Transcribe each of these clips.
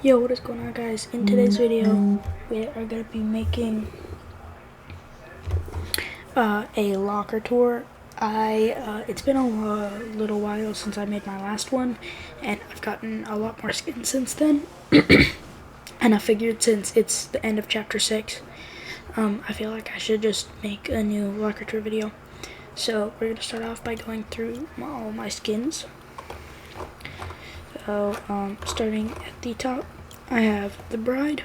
Yo, what is going on, guys? In today's video, we are going to be making a locker tour. It's been a little while since I made my last one, and I've gotten a lot more skins since then. And I figured since it's the end of chapter 6, I feel like I should just make a new locker tour video. So we're going to start off by going through all my skins. So, starting at the top, I have the Bride.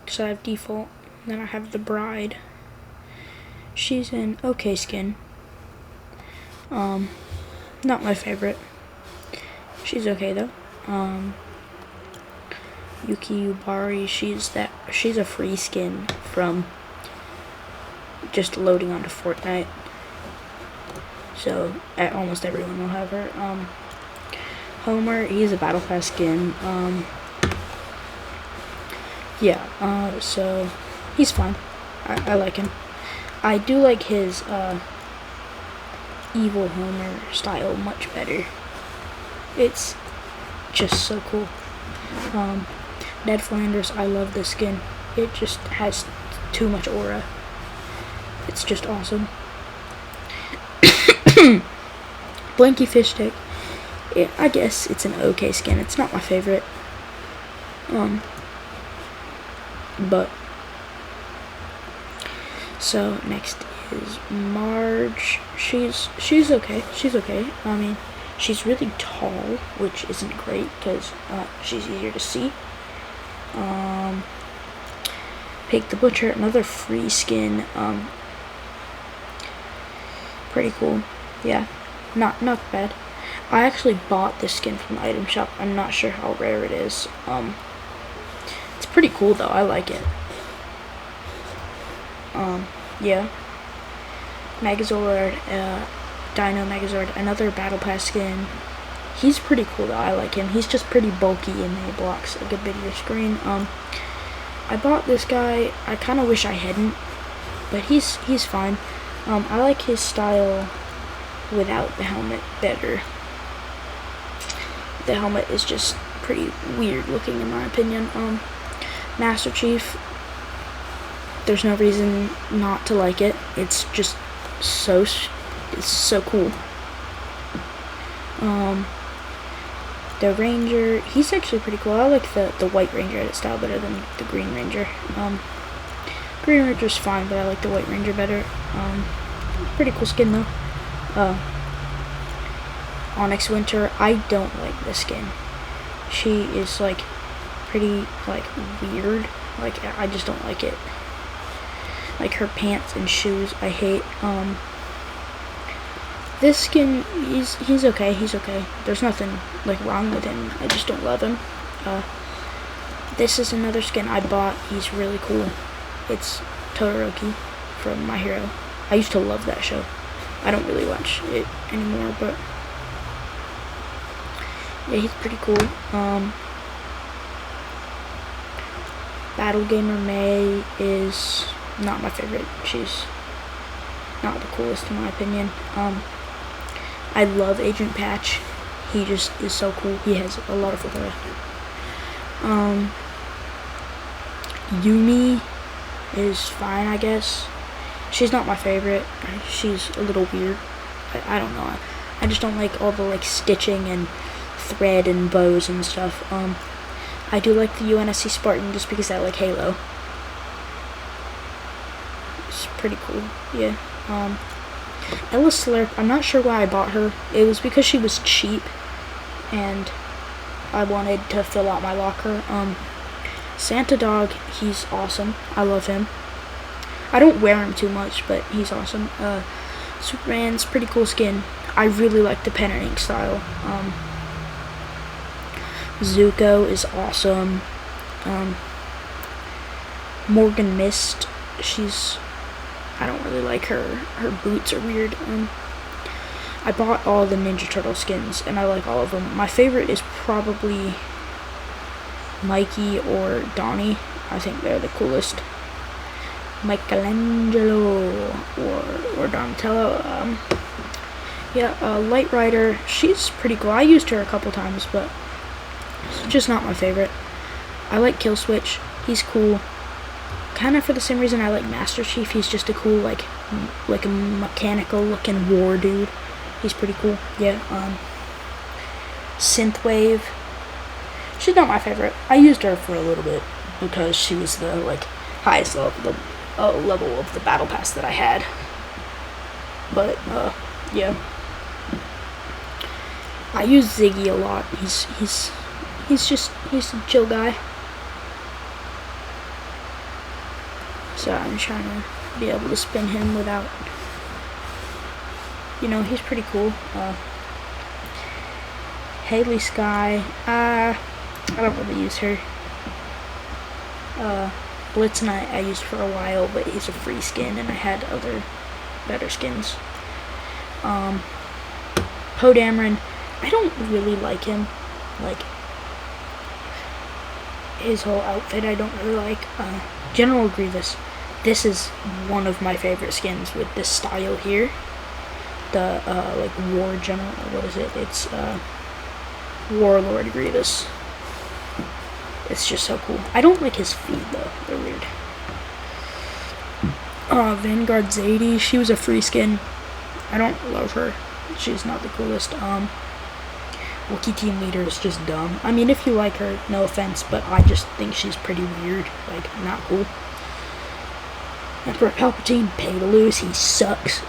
So I have default. Then I have the Bride. She's an okay skin. Not my favorite. She's okay though. Yuki Yubari, she's a free skin from just loading onto Fortnite. So almost everyone will have her. Homer, he's a battle pass skin. So he's fine. I like him. I do like his evil Homer style much better. It's just so cool. Ned Flanders, I love this skin. It just has too much aura. It's just awesome. Blanky Fish Stick. Yeah, I guess it's an okay skin. It's not my favorite. But so next is Marge. She's okay. She's okay. I mean, she's really tall, which isn't great because she's easier to see. Pig the Butcher, another free skin. Pretty cool. Yeah, not bad. I actually bought this skin from the item shop. I'm not sure how rare it is. It's pretty cool though. I like it. Yeah. Megazord, Dino Megazord, another Battle Pass skin. He's pretty cool though. I like him. He's just pretty bulky and he blocks a good bit of your screen. I bought this guy. I kind of wish I hadn't, but he's fine. I like his style without the helmet better. The helmet is just pretty weird looking in my opinion. Master Chief, there's no reason not to like it. It's just it's so cool. The Ranger, he's actually pretty cool. I like the White Ranger edit style better than the Green Ranger. Green Ranger's fine, but I like the White Ranger better. Pretty cool skin though. Onyx Winter, I don't like this skin. She is like pretty like weird. Like I just don't like it. Like her pants and shoes, I hate. This skin, he's okay. He's okay. There's nothing like wrong with him. I just don't love him. This is another skin I bought. He's really cool. It's Todoroki from My Hero. I used to love that show. I don't really watch it anymore, but yeah, he's pretty cool. Battle Gamer May is not my favorite. She's not the coolest in my opinion. I love Agent Patch. He just is so cool. He has a lot of aura. Yumi is fine, I guess. She's not my favorite. She's a little weird. I don't know. I just don't like all the like stitching and thread and bows and stuff. I do like the UNSC Spartan just because I like Halo. It's pretty cool. Yeah. Ella Slurp, I'm not sure why I bought her. It was because she was cheap and I wanted to fill out my locker. Santa Dog, he's awesome. I love him. I don't wear him too much, but he's awesome. Superman's pretty cool skin. I really like the pen and ink style. Zuko is awesome. Morgan Mist, I don't really like her. Her boots are weird. I bought all the Ninja Turtle skins, and I like all of them. My favorite is probably Mikey or Donnie. I think they're the coolest. Michelangelo or Donatello. Yeah, Light Rider, she's pretty cool. I used her a couple times, but just not my favorite. I like Killswitch. He's cool. Kind of for the same reason I like Master Chief. He's just a cool, like a mechanical-looking war dude. He's pretty cool. Yeah. Synthwave. She's not my favorite. I used her for a little bit because she was the like highest level of the battle pass that I had. But yeah. I use Ziggy a lot. He's a chill guy. So I'm trying to be able to spin him without, he's pretty cool. Haley Sky, I don't really use her. Blitz Knight I used for a while, but he's a free skin, and I had other better skins. Poe Dameron, I don't really like him. Like, his whole outfit I don't really like. General Grievous, this is one of my favorite skins with this style here. The, like, War General, what is it? It's, Warlord Grievous. It's just so cool. I don't like his feet, though. They're weird. Vanguard Zadie, she was a free skin. I don't love her. She's not the coolest. Wookiee Team Leader is just dumb. I mean, if you like her, no offense, but I just think she's pretty weird. Like, not cool. Emperor Palpatine, pay to lose. He sucks.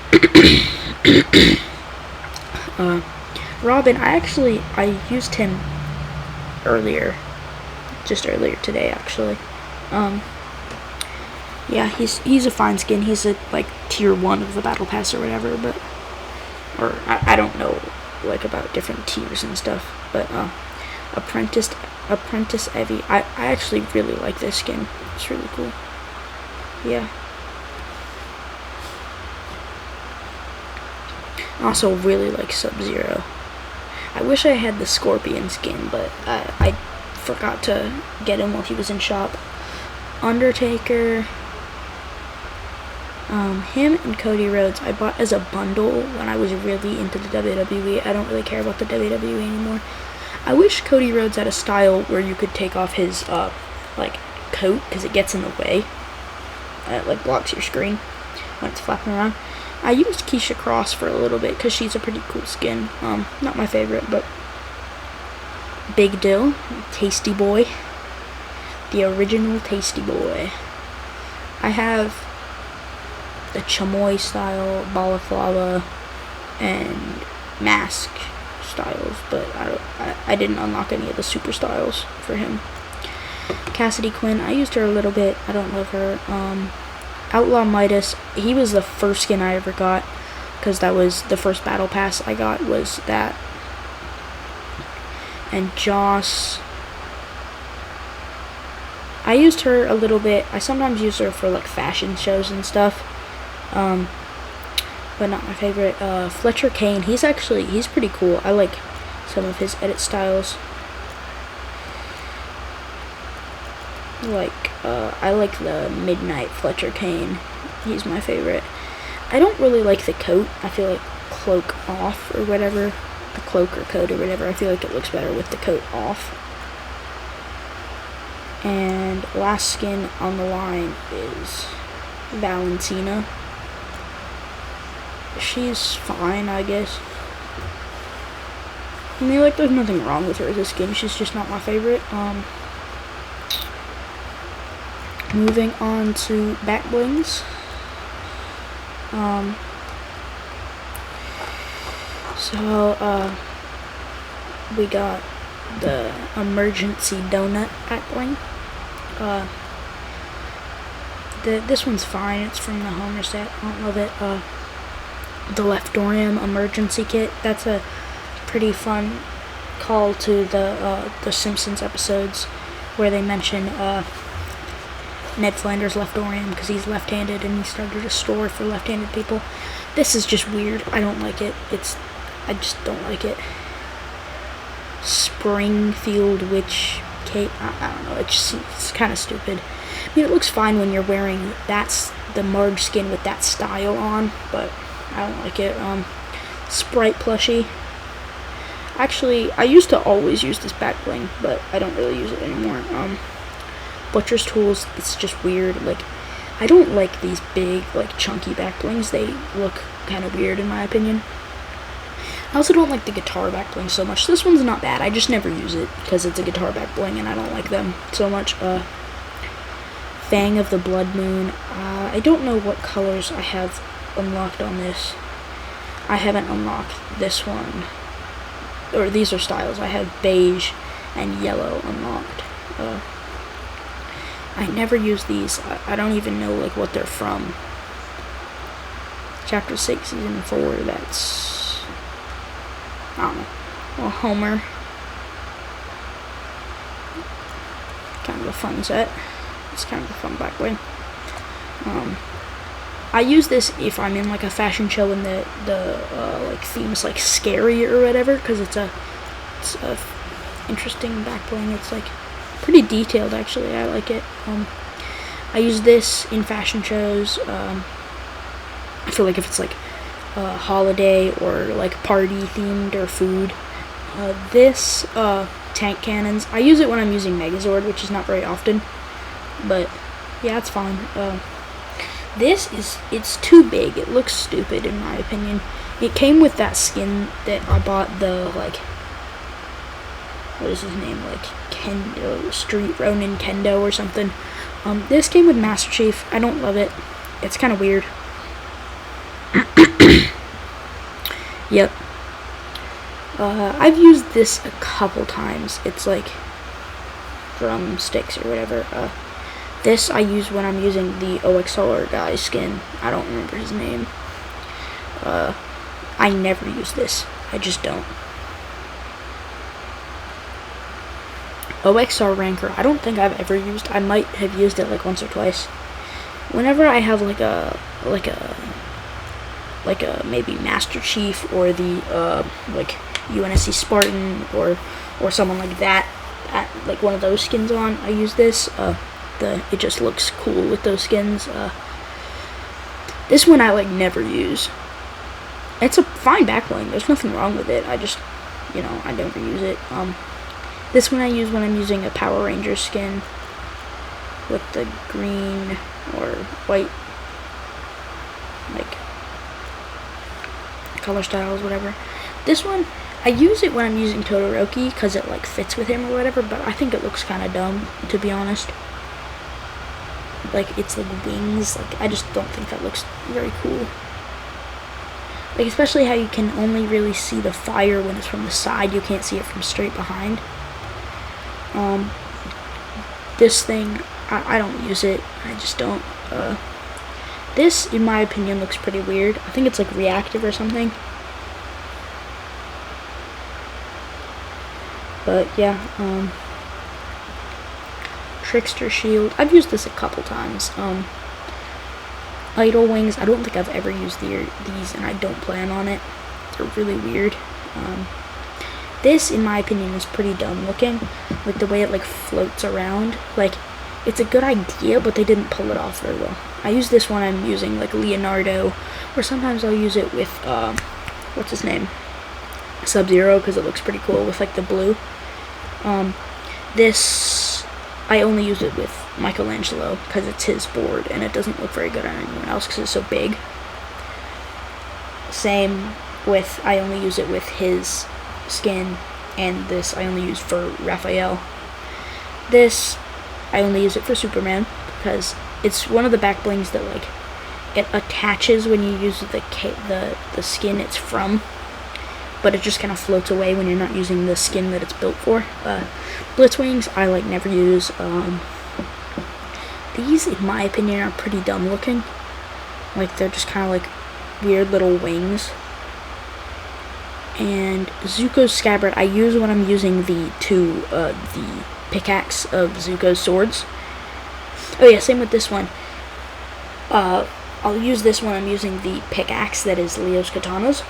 Robin, I used him earlier. Just earlier today, actually. Yeah, he's a fine skin. He's a, like, tier 1 of the battle pass or whatever, but, or, I don't know, like, about different tiers and stuff, but, Apprentice Evie, I actually really like this skin. It's really cool. Yeah. I also really like Sub-Zero. I wish I had the Scorpion skin, but I forgot to get him while he was in shop. Undertaker, him and Cody Rhodes I bought as a bundle when I was really into the WWE. I don't really care about the WWE anymore. I wish Cody Rhodes had a style where you could take off his, like, coat, because it gets in the way. It, like, blocks your screen when it's flapping around. I used Keisha Cross for a little bit, because she's a pretty cool skin. Not my favorite, but Big Dill, Tasty Boy. The original Tasty Boy. I have the Chamoy style, Balaclava, and Mask styles, but I didn't unlock any of the super styles for him. Cassidy Quinn, I used her a little bit. I don't love her. Outlaw Midas, he was the first skin I ever got, because that was the first battle pass I got was that. And Joss, I used her a little bit. I sometimes use her for, like, fashion shows and stuff, but not my favorite. Fletcher Kane, he's pretty cool. I like some of his edit styles. Like, I like the Midnight Fletcher Kane. He's my favorite. I don't really like the coat. I feel like cloak off or whatever. The cloak or coat or whatever. I feel like it looks better with the coat off. And last skin on the line is Valentina. She's fine, I guess. I mean, like, there's nothing wrong with her as a skin. She's just not my favorite. Moving on to back blings. We got the Emergency Donut back bling. This one's fine. It's from the Homer set. I don't love it. The Leftorium Emergency Kit. That's a pretty fun call to the Simpsons episodes where they mention Ned Flanders' Leftorium because he's left-handed and he started a store for left-handed people. This is just weird. I don't like it. I just don't like it. Springfield Witch Cape. I don't know. It's kind of stupid. I mean, it looks fine when you're wearing the Marge skin with that style on, but I don't like it. Sprite plushie. Actually, I used to always use this back bling, but I don't really use it anymore. Butcher's Tools, it's just weird. Like, I don't like these big, like, chunky back blings. They look kind of weird in my opinion. I also don't like the guitar back bling so much. This one's not bad. I just never use it because it's a guitar back bling and I don't like them so much. Fang of the Blood Moon. I don't know what colors I have unlocked on this. I haven't unlocked this one. Or these are styles. I have beige and yellow unlocked. I never use these. I don't even know like what they're from. Chapter 6, Season 4, that's... I don't know. Well, Homer. Kind of a fun set. It's kind of a fun back bling. I use this if I'm in like a fashion show and the like theme's like scary or whatever, because it's a interesting back bling. It's like pretty detailed actually. I like it. I use this in fashion shows. I feel like if it's like a holiday or like party themed or food. This tank cannons. I use it when I'm using Megazord, which is not very often, but yeah, it's fine. It's too big. It looks stupid in my opinion. It came with that skin that I bought, the like, what is his name, like Kendo, Street Ronin Kendo or something. This came with Master Chief. I don't love it. It's kind of weird. Yep. I've used this a couple times. It's like drumsticks or whatever. This I use when I'm using the OXR guy skin. I don't remember his name. I never use this. I just don't. OXR Ranker, I don't think I've ever used. I might have used it like once or twice. Whenever I have like a maybe Master Chief or the like UNSC Spartan or someone like that, like one of those skins on, I use this. It just looks cool with those skins. This one I like never use. It's a fine backbling. There's nothing wrong with it. I just, I never use it. This one I use when I'm using a Power Ranger skin with the green or white, like, color styles, whatever. This one, I use it when I'm using Todoroki because it, like, fits with him or whatever, but I think it looks kind of dumb, to be honest. Like, it's like wings. Like, I just don't think that looks very cool. Like, especially how you can only really see the fire when it's from the side. You can't see it from straight behind. This thing, I don't use it. I just don't. This, in my opinion, looks pretty weird. I think it's like reactive or something. But yeah, Trickster Shield. I've used this a couple times. Idle Wings. I don't think I've ever used these, and I don't plan on it. They're really weird. This, in my opinion, is pretty dumb looking. Like, the way it, like, floats around. Like, it's a good idea, but they didn't pull it off very well. I use this when I'm using, like, Leonardo, or sometimes I'll use it with, what's his name? Sub-Zero, because it looks pretty cool with, like, the blue. This, I only use it with Michelangelo, because it's his board, and it doesn't look very good on anyone else, because it's so big. Same with, I only use it with his skin, and this I only use for Raphael. This I only use it for Superman because it's one of the back blings that, like, it attaches when you use the skin it's from, but it just kind of floats away when you're not using the skin that it's built for. Blitzwings I like never use. These, in my opinion, are pretty dumb looking. Like, they're just kind of like weird little wings. And Zuko's Scabbard I use when I'm using the pickaxe of Zuko's swords. Oh yeah, same with this one. I'll use this when I'm using the pickaxe that is Leo's katanas,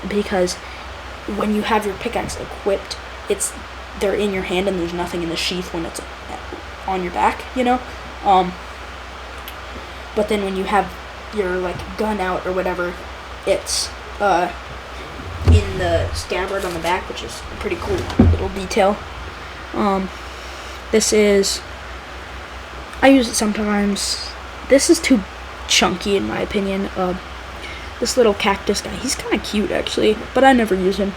because when you have your pickaxe equipped, they're in your hand and there's nothing in the sheath when it's on your back, but then when you have your, like, gun out or whatever, it's in the scabbard on the back, which is a pretty cool little detail. This is, I use it sometimes. This is too chunky in my opinion. This little cactus guy, he's kind of cute actually, but I never use him.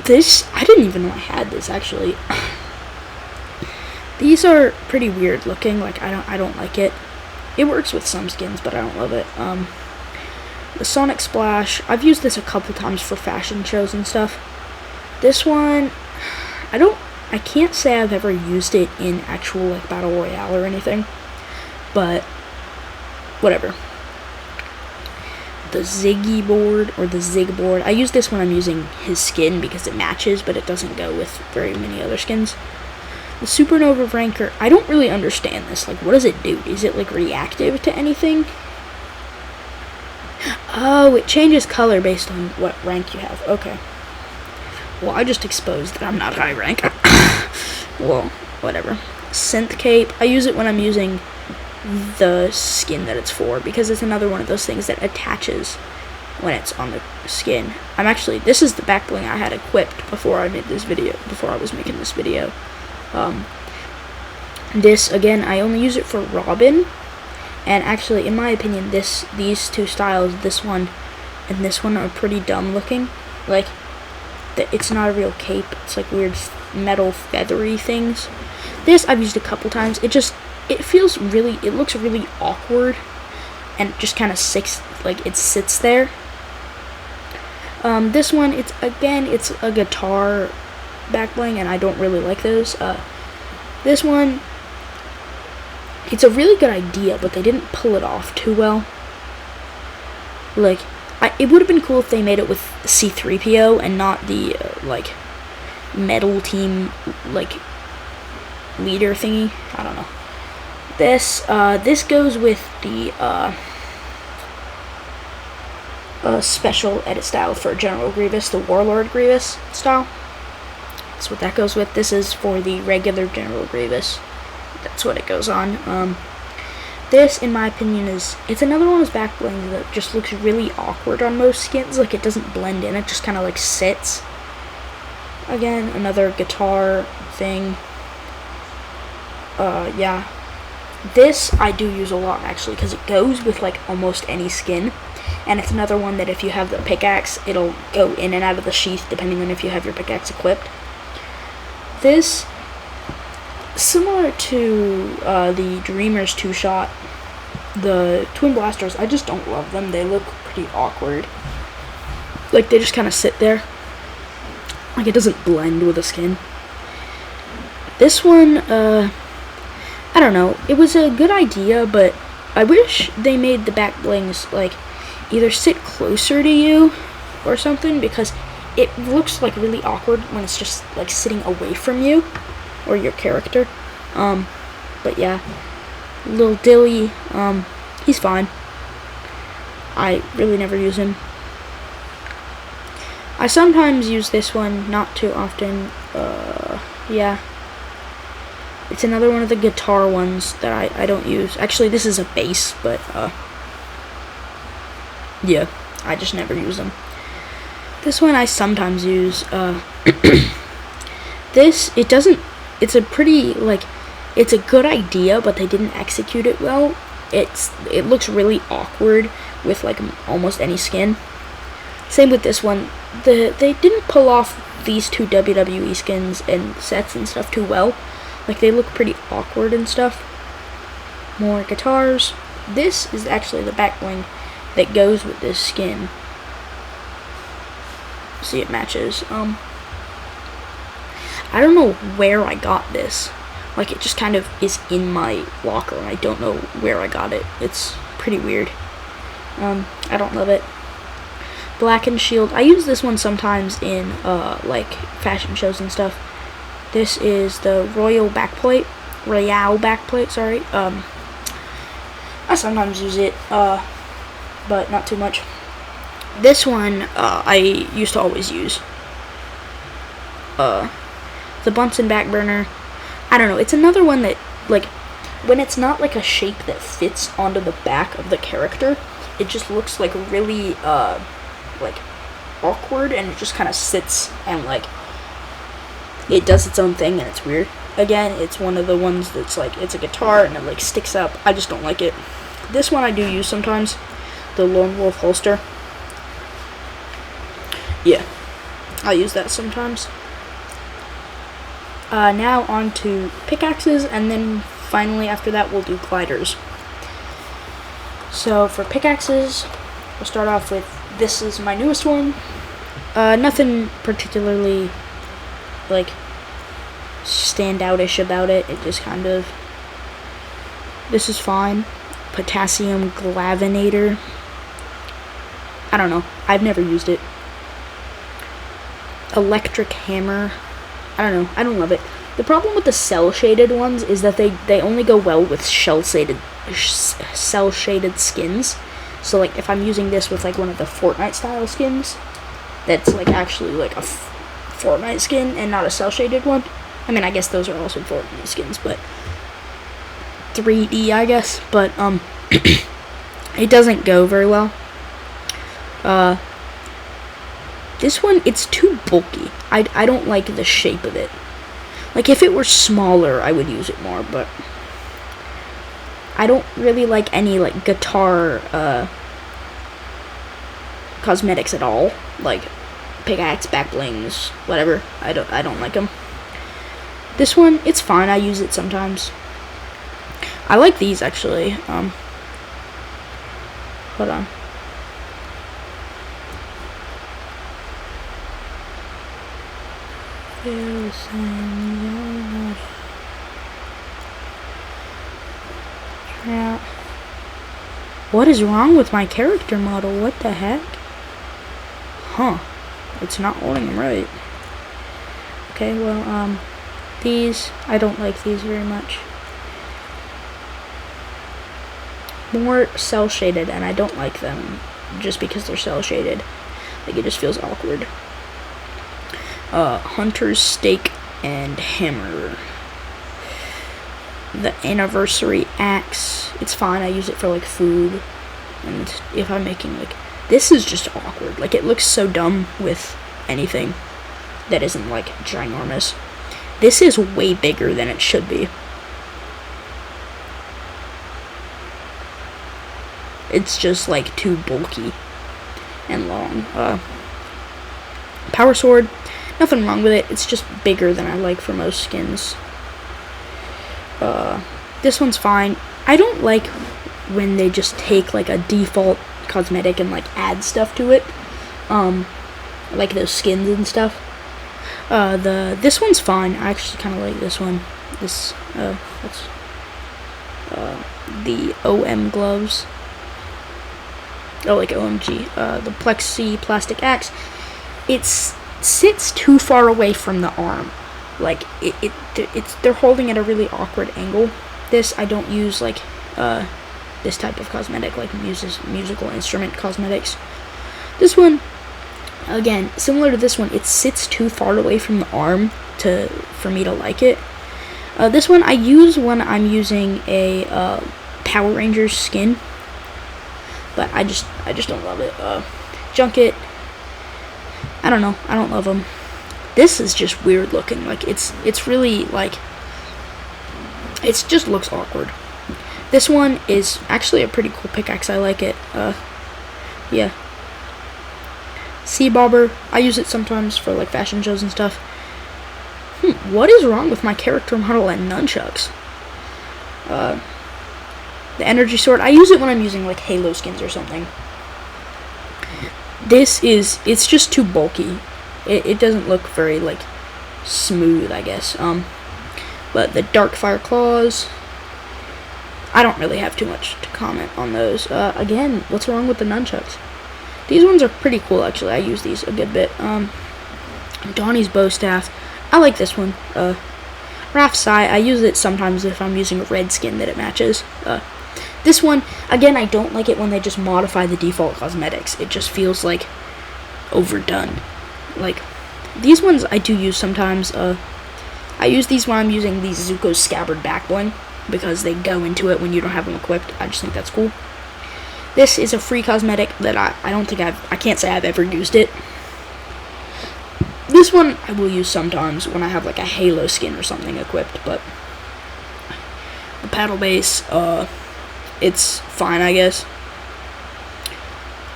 This, I didn't even know I had this actually. These are pretty weird looking, like I don't like it. It works with some skins, but I don't love it. The Sonic Splash, I've used this a couple times for fashion shows and stuff. This one, I can't say I've ever used it in actual like Battle Royale or anything, but whatever. The Ziggy board, or the Zig board, I use this when I'm using his skin because it matches, but it doesn't go with very many other skins. The Supernova Ranker, I don't really understand this. Like, what does it do? Is it like reactive to anything? Oh, it changes color based on what rank you have. Okay. Well, I just exposed that I'm not high rank. Well, whatever. Synth Cape, I use it when I'm using the skin that it's for, because it's another one of those things that attaches when it's on the skin. This is the back bling I had equipped before I made this video, before I was making this video. This, again, I only use it for Robin, and actually, in my opinion, these two styles, this one and this one, are pretty dumb looking. Like, it's not a real cape, it's like weird metal feathery things. This I've used a couple times. It looks really awkward, and just kind of sits there. This one, it's a guitar back bling, and I don't really like those. This one, it's a really good idea, but they didn't pull it off too well. Like, it would have been cool if they made it with C-3PO and not the like metal team like leader thingy. I don't know. This goes with the special edit style for General Grievous, the Warlord Grievous style. That's what that goes with. This is for the regular General Grievous. That's what it goes on. This, in my opinion, it's another one of those back blings that just looks really awkward on most skins. Like, it doesn't blend in. It just kind of like sits. Again, another guitar thing. Yeah. This I do use a lot actually, because it goes with like almost any skin. And it's another one that if you have the pickaxe, it'll go in and out of the sheath depending on if you have your pickaxe equipped. This, similar to the Dreamers 2-shot, the Twin Blasters, I just don't love them. They look pretty awkward. Like, they just kind of sit there. Like, it doesn't blend with the skin. This one, I don't know. It was a good idea, but I wish they made the back blings, like, either sit closer to you or something, because it looks like really awkward when it's just like sitting away from you or your character. But yeah, Lil Dilly, he's fine. I really never use him. I sometimes use this one, not too often. Yeah, it's another one of the guitar ones that I don't use. Actually, this is a bass, but yeah, I just never use them. This one I sometimes use. It's a pretty, like, it's a good idea, but they didn't execute it well. It looks really awkward with like almost any skin. Same with this one. They didn't pull off these two WWE skins and sets and stuff too well. Like, they look pretty awkward and stuff. More guitars. This is actually the back bling that goes with this skin. See, it matches. I don't know where I got this. Like, it just kind of is in my locker, and I don't know where I got it. It's pretty weird. I don't love it. Blackened Shield. I use this one sometimes in, like, fashion shows and stuff. This is the Royale backplate, sorry. I sometimes use it, but not too much. This one, I used to always use. The Bunsen Backburner. I don't know, it's another one that, like, when it's not, like, a shape that fits onto the back of the character, it just looks, like, really, like, awkward, and it just kind of sits and like it does its own thing, and it's weird. Again, it's one of the ones that's like, it's a guitar and it like sticks up. I just don't like it. This one I do use sometimes, the Lone Wolf holster. Yeah, I use that sometimes. Now on to pickaxes, and then finally after that we'll do gliders. So for pickaxes, we'll start off with, this is my newest one. Nothing particularly like standoutish about it. It just kind of, this is fine. Potassium Glavinator. I don't know. I've never used it. Electric Hammer. I don't know. I don't love it. The problem with the cell-shaded ones is that they only go well with cell-shaded skins. So, like, if I'm using this with, like, one of the Fortnite-style skins, that's, like, actually, like, a Fortnite skin and not a cell-shaded one. I mean, I guess those are also Fortnite skins, but 3D, I guess. But, it doesn't go very well. This one, it's too bulky. I don't like the shape of it. Like, if it were smaller, I would use it more, but I don't really like any, like, guitar, cosmetics at all. Like, pickaxe, back blings, whatever. I don't like them. This one, it's fine. I use it sometimes. I like these, actually. Hold on. What is wrong with my character model? What the heck? Huh. It's not holding them right. Okay, well, these, I don't like these very much. More cell-shaded, and I don't like them just because they're cell-shaded. Like, it just feels awkward. Hunter's Stake and Hammer. The Anniversary Axe. It's fine. I use it for, like, food. And if I'm making, like, this is just awkward. Like, it looks so dumb with anything that isn't, like, ginormous. This is way bigger than it should be. It's just, like, too bulky and long. Power Sword. Nothing wrong with it. It's just bigger than I like for most skins. This one's fine. I don't like when they just take, like, a default cosmetic and, like, add stuff to it. Like those skins and stuff. This one's fine. I actually kind of like this one. This, what's, the OM gloves. Oh, like OMG. The Plexi Plastic Axe. It sits too far away from the arm. Like, they're holding at a really awkward angle. This, I don't use, like, this type of cosmetic, like musical instrument cosmetics. This one, again, similar to this one, it sits too far away from the arm for me to like it. This one I use when I'm using a Power Rangers skin, but I just don't love it. Junket, I don't know, I don't love them. This is just weird looking. Like, it's really, like, it just looks awkward. This one is actually a pretty cool pickaxe. I like it. Yeah. Sea Bobber. I use it sometimes for, like, fashion shows and stuff. What is wrong with my character model and nunchucks? The Energy Sword. I use it when I'm using, like, Halo skins or something. It's just too bulky. It doesn't look very, like, smooth, I guess. But the Darkfire Claws, I don't really have too much to comment on those. Again, what's wrong with the nunchucks? These ones are pretty cool, actually. I use these a good bit. Donnie's Bow Staff. I like this one. Raph's Eye. I use it sometimes if I'm using a red skin that it matches. This one, again, I don't like it when they just modify the default cosmetics. It just feels, like, overdone. Like, these ones I do use sometimes. I use these when I'm using the Zuko Scabbard back bling, because they go into it when you don't have them equipped. I just think that's cool. This is a free cosmetic that I don't think I can't say I've ever used it. This one I will use sometimes when I have like a Halo skin or something equipped, but the paddle base, it's fine, I guess.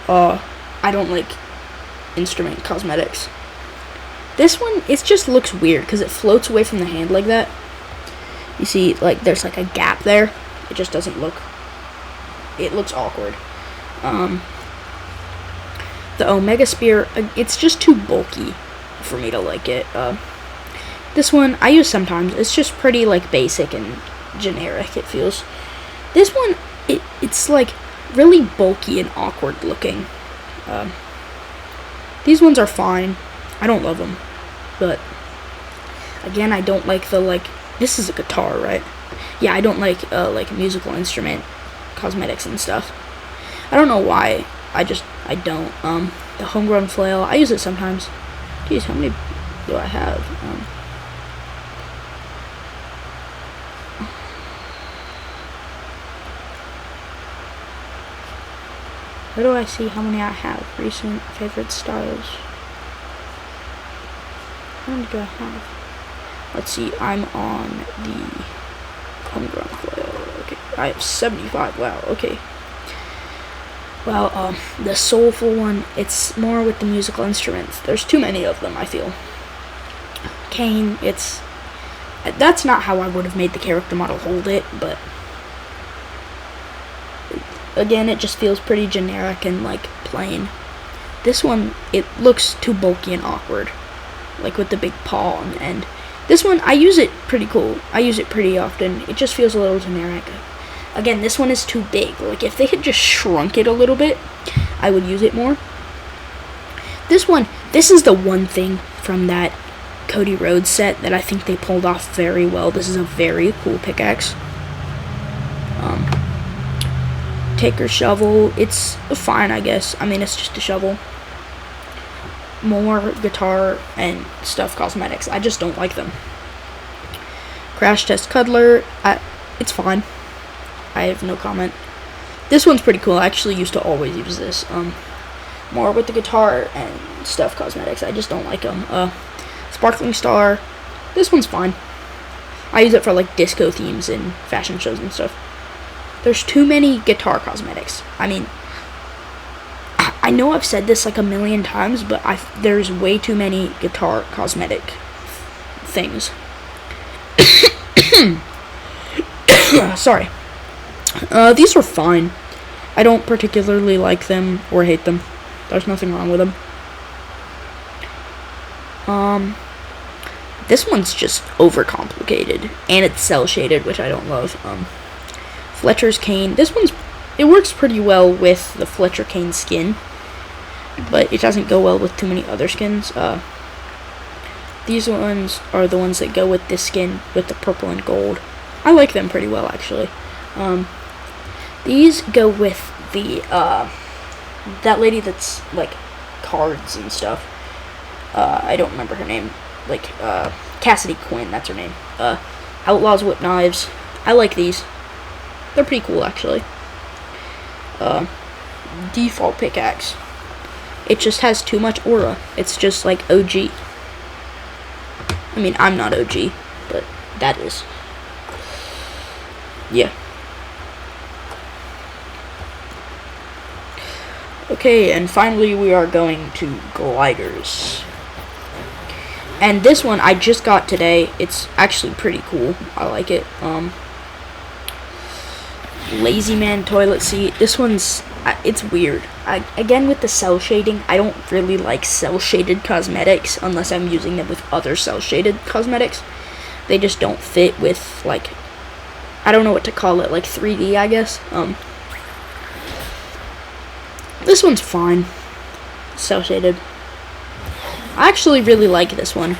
I don't like instrument cosmetics. This one, it just looks weird because it floats away from the hand like that. You see, like, there's like a gap there. It just doesn't look, it looks awkward. The Omega Spear, it's just too bulky for me to like it. This one, I use sometimes. It's just pretty, like, basic and generic, it feels. This one, it's like really bulky and awkward looking. These ones are fine. I don't love them, but again, I don't like the, like, this is a guitar, right? Yeah, I don't like musical instrument cosmetics and stuff. I don't know why. I don't. The Homegrown Flail, I use it sometimes. Geez, how many do I have? Where do I see how many I have? Recent favorite styles. How many do I have? Let's see, I'm on the Homegrown Flail. Okay, I have 75. Wow, okay. Well, the Soulful one, it's more with the musical instruments. There's too many of them, I feel. Kane, that's not how I would have made the character model hold it, but again, it just feels pretty generic and, like, plain. This one, it looks too bulky and awkward, like with the big paw on the end. This one, I use it pretty cool. I use it pretty often. It just feels a little generic. Again, this one is too big. Like, if they had just shrunk it a little bit, I would use it more. This one, this is the one thing from that Cody Rhodes set that I think they pulled off very well. This is a very cool pickaxe. Taker shovel, it's fine, I guess. I mean, it's just a shovel. More guitar and stuff cosmetics. I just don't like them. Crash Test Cuddler, it's fine. I have no comment. This one's pretty cool. I actually used to always use this. More with the guitar and stuff cosmetics. I just don't like them. Sparkling Star, this one's fine. I use it for, like, disco themes and fashion shows and stuff. There's too many guitar cosmetics. I mean, I know I've said this like a million times, but there's way too many guitar cosmetic things. Sorry. These are fine. I don't particularly like them or hate them. There's nothing wrong with them. This one's just overcomplicated, and it's cell shaded, which I don't love. Fletcher's Cane. This one's, it works pretty well with the Fletcher Cane skin, but it doesn't go well with too many other skins. These ones are the ones that go with this skin with the purple and gold. I like them pretty well, actually. These go with the, that lady that's, like, cards and stuff. I don't remember her name. Like, Cassidy Quinn, that's her name. Outlaws Whip Knives. I like these. They're pretty cool, actually. Default Pickaxe. It just has too much aura. It's just like OG. I mean, I'm not OG, but that is. Yeah. Okay, and finally we are going to gliders. And this one I just got today. It's actually pretty cool. I like it. Lazy Man toilet seat. This one's, it's weird. Again, with the cell shading, I don't really like cell shaded cosmetics unless I'm using them with other cell shaded cosmetics. They just don't fit with, like, I don't know what to call it, like 3D, I guess. This one's fine. Cell shaded. I actually really like this one.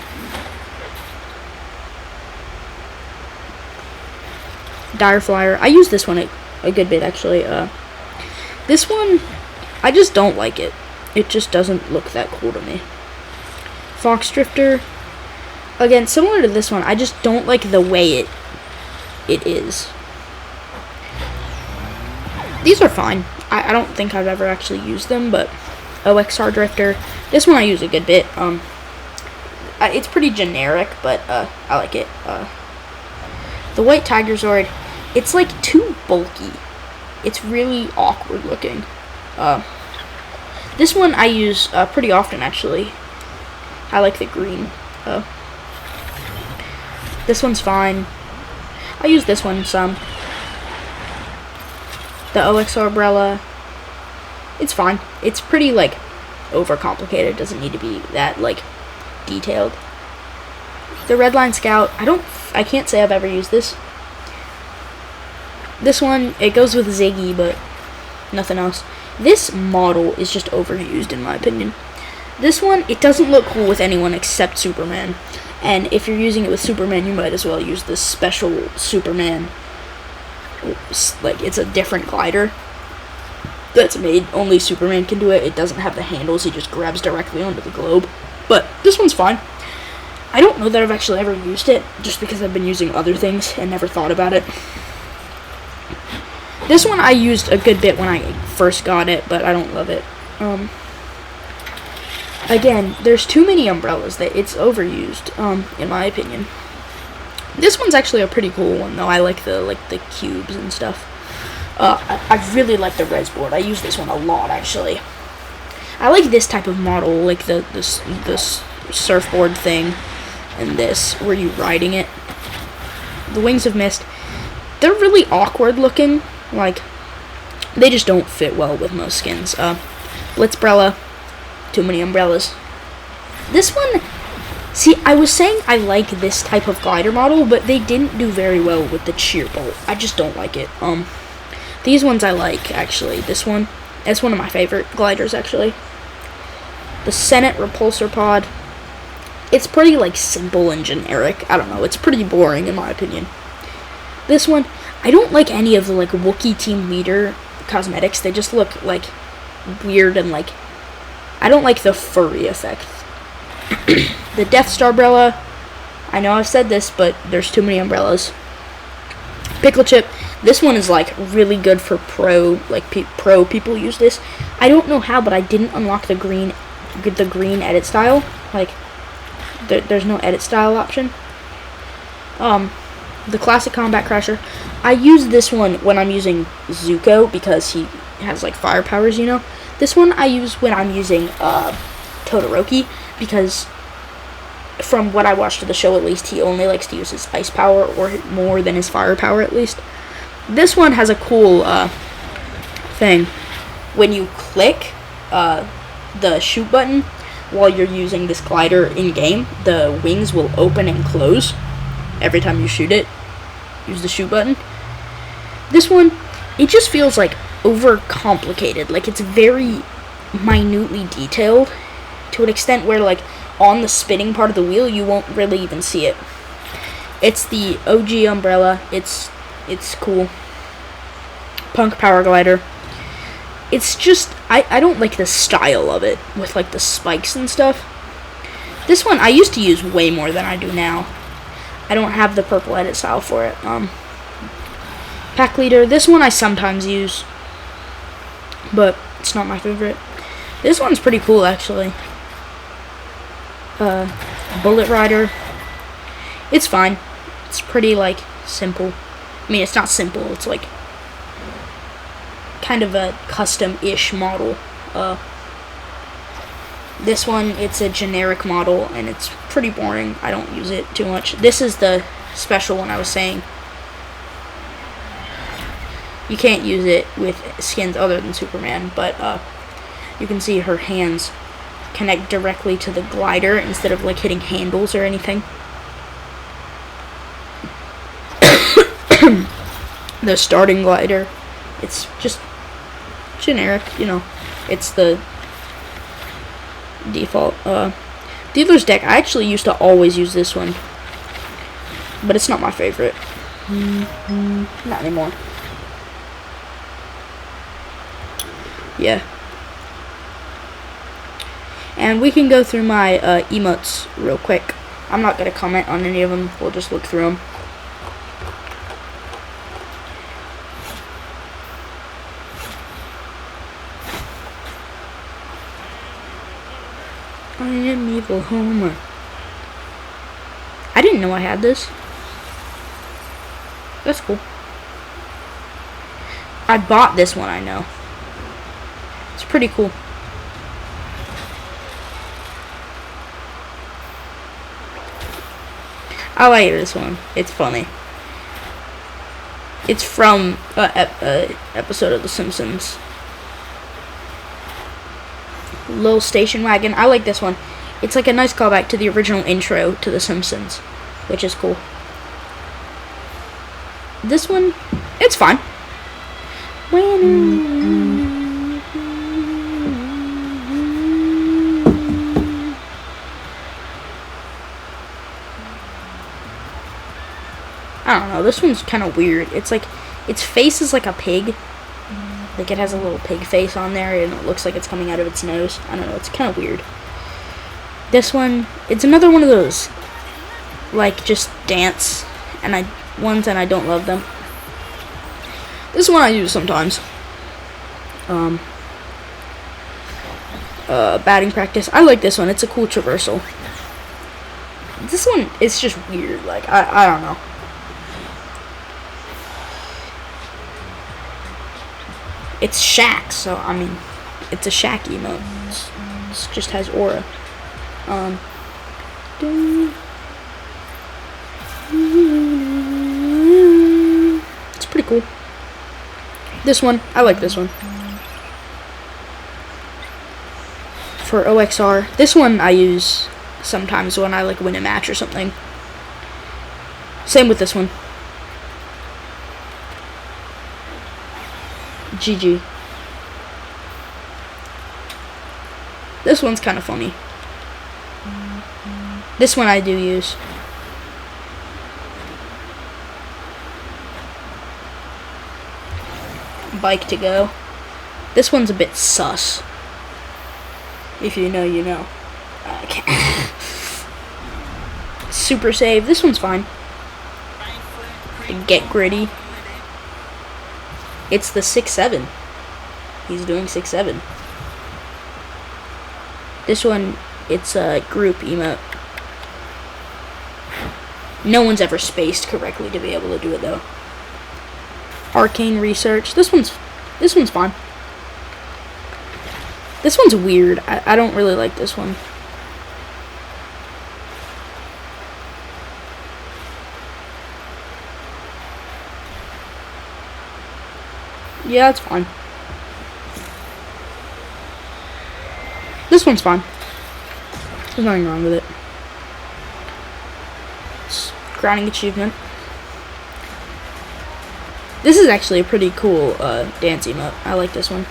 Dire Flyer. I use this one a good bit, actually. This one, I just don't like it. It just doesn't look that cool to me. Fox Drifter. Again, similar to this one, I just don't like the way it is. These are fine. I don't think I've ever actually used them, but OXR Drifter. This one I use a good bit. It's pretty generic, but I like it. The White Tiger Zord, it's like too bulky. It's really awkward looking. This one I use pretty often, actually. I like the green. This one's fine. I use this one some. The OXO umbrella, it's fine. It's pretty, like, overcomplicated. It doesn't need to be that, like, detailed. The Redline Scout, I can't say I've ever used this. This one, it goes with Ziggy, but nothing else. This model is just overused, in my opinion. This one, it doesn't look cool with anyone except Superman. And if you're using it with Superman, you might as well use this special Superman. Like, it's a different glider that's made. Only Superman can do it. It doesn't have the handles. He just grabs directly onto the globe. But this one's fine. I don't know that I've actually ever used it, just because I've been using other things and never thought about it. This one I used a good bit when I first got it, but I don't love it. Again, there's too many umbrellas that it's overused, in my opinion. This one's actually a pretty cool one, though. I like the cubes and stuff. I really like the Res board. I use this one a lot, actually. I like this type of model, like the surfboard thing, and this, where you're riding it. The Wings of Mist, they're really awkward looking. Like, they just don't fit well with most skins. Blitzbrella, too many umbrellas. This one, see, I was saying I like this type of glider model, but they didn't do very well with the Cheerbolt. I just don't like it. These ones I like, actually. This one, it's one of my favorite gliders, actually. The Senate Repulsor Pod, it's pretty, like, simple and generic. I don't know, it's pretty boring, in my opinion. This one, I don't like any of the, like, Wookiee Team Leader cosmetics. They just look, like, weird and, like, I don't like the furry effect. The Death Star umbrella, I know I've said this, but there's too many umbrellas. Pickle Chip, this one is, like, really good for pro, like, pro people use this. I don't know how, but I didn't unlock the green edit style. Like, there's no edit style option. The Classic Combat Crasher, I use this one when I'm using Zuko, because he has, like, fire powers, you know. This one I use when I'm using Todoroki, because from what I watched of the show, at least, he only likes to use his ice power, or more than his fire power, at least. This one has a cool thing. When you click the shoot button while you're using this glider in-game, the wings will open and close every time you shoot it. Use the shoot button. This one, it just feels, like, overcomplicated. Like, it's very minutely detailed to an extent where, like, on the spinning part of the wheel, you won't really even see it. It's the OG umbrella. It's cool. Punk Power Glider. It's just, I don't like the style of it with, like, the spikes and stuff. This one I used to use way more than I do now. I don't have the purple edit style for it. Pack Leader, this one I sometimes use, but it's not my favorite. This one's pretty cool, actually. Bullet Rider, it's fine. It's pretty, like, simple. I mean, it's not simple, it's, like, kind of a custom-ish model. This one, it's a generic model, and it's pretty boring. I don't use it too much. This is the special one I was saying. You can't use it with skins other than Superman, but you can see her hands connect directly to the glider instead of, like, hitting handles or anything. The starting glider, it's just generic, you know. It's the default. Dealer's Deck, I actually used to always use this one, but it's not my favorite. Not anymore. Yeah. And we can go through my emotes real quick. I'm not going to comment on any of them. We'll just look through them. I am Evil Homer. I didn't know I had this. That's cool. I bought this one, I know. It's pretty cool. I like this one. It's funny. It's from an episode of The Simpsons. Little Station Wagon. I like this one. It's like a nice callback to the original intro to The Simpsons, which is cool. This one, it's fine. I don't know, this one's kind of weird. It's like, its face is like a pig. Like it has a little pig face on there and it looks like it's coming out of its nose. I don't know, it's kind of weird. This one, it's another one of those, like, just dance ones, and I don't love them. This one I use sometimes. Batting practice. I like this one. It's a cool traversal. This one is just weird. Like, I don't know. It's Shaq, so, I mean, it's a Shaq emote. It just has aura. It's pretty cool. This one, I like this one. For OXR, this one I use sometimes when I like win a match or something. Same with this one. GG. This one's kind of funny. This one I do use. Bike to go. This one's a bit sus. If you know, you know. Super save. This one's fine. Get gritty. It's the 6-7. He's doing 6-7. This one, it's a group emote. No one's ever spaced correctly to be able to do it though. Arcane research. This one's fine. This one's weird. I don't really like this one. Yeah, it's fine. This one's fine. There's nothing wrong with it. It's grounding achievement. This is actually a pretty cool dance emote. I like this one.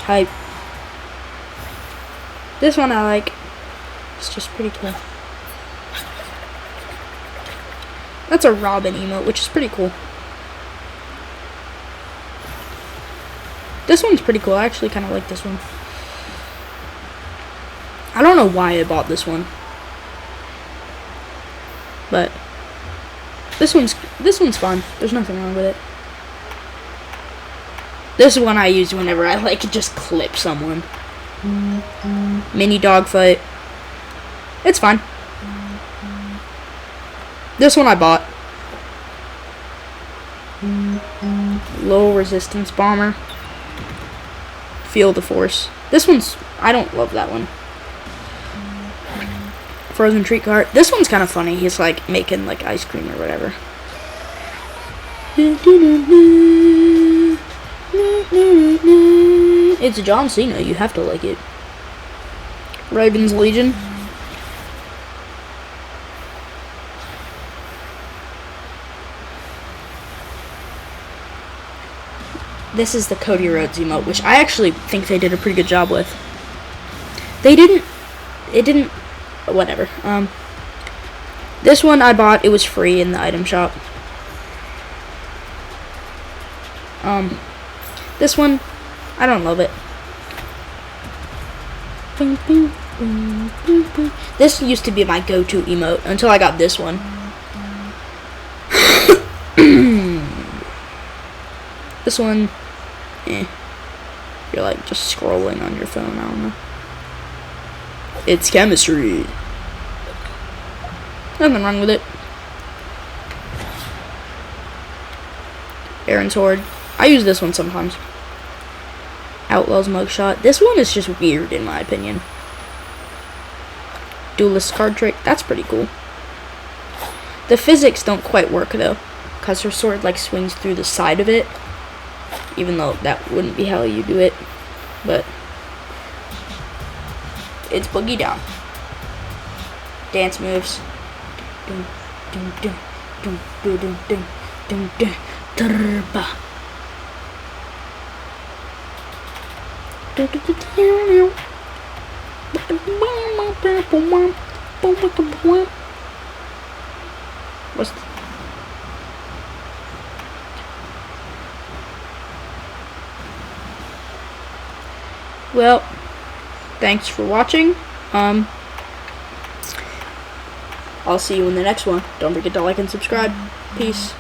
Hype. This one I like. It's just pretty cool. That's a Robin emote, which is pretty cool. This one's pretty cool. I actually kind of like this one. I don't know why I bought this one, but this one's fun. There's nothing wrong with it. This is one I use whenever I like just clip someone. Mini dogfight. It's fine. This one I bought. Low resistance bomber. Feel the force. This one's, I don't love that one. Frozen treat cart. This one's kind of funny. He's like making like ice cream or whatever. It's John Cena. You have to like it. Raven's Legion. This is the Cody Rhodes emote, which I actually think they did a pretty good job with. It didn't, whatever. This one I bought, it was free in the item shop. This one, I don't love it. This used to be my go-to emote until I got this one. This one, you're like just scrolling on your phone, I don't know. It's chemistry. Nothing wrong with it. Aaron's Horde. I use this one sometimes. Outlaws Mugshot. This one is just weird in my opinion. Duelist card trick. That's pretty cool. The physics don't quite work though, because her sword like swings through the side of it, even though that wouldn't be how you do it. But it's Boogie Down. Dance moves. Dun, dun, dun, dun, dun, dun, dun, dun, dun, turba. What's well, thanks for watching. I'll see you in the next one. Don't forget to like and subscribe. Peace.